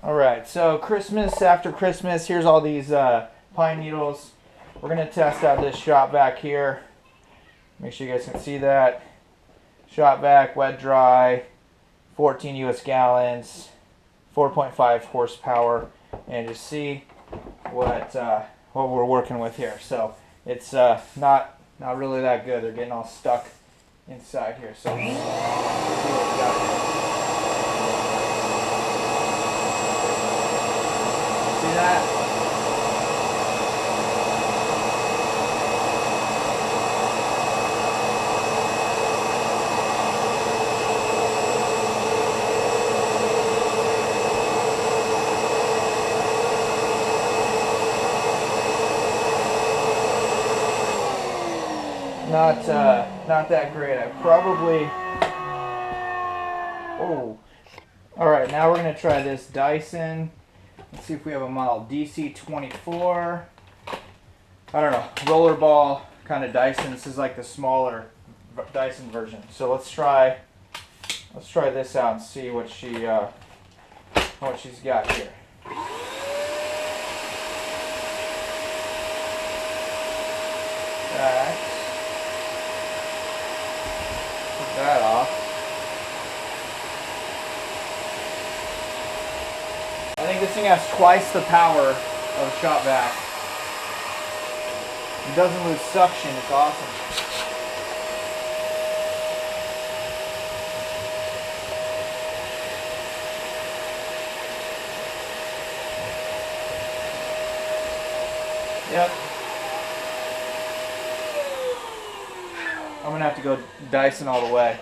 Alright, so Christmas after Christmas, here's all these pine needles. We're going to test out this shop vac here. Make sure you guys can see that. Shop vac, wet dry, 14 US gallons, 4.5 horsepower, and just see what we're working with here. So it's not really that good. They're getting all stuck inside here. So let's see what we got here. See that? Not that great. I probably. Oh. All right. Now we're gonna try this Dyson. Let's see if we have a model DC24. I don't know, rollerball kind of Dyson. This is like the smaller Dyson version. So let's try this out and see what she's got here. That. Put that off. I think this thing has twice the power of a shop vac. It doesn't lose suction. It's awesome. Yep. I'm gonna have to go Dyson all the way.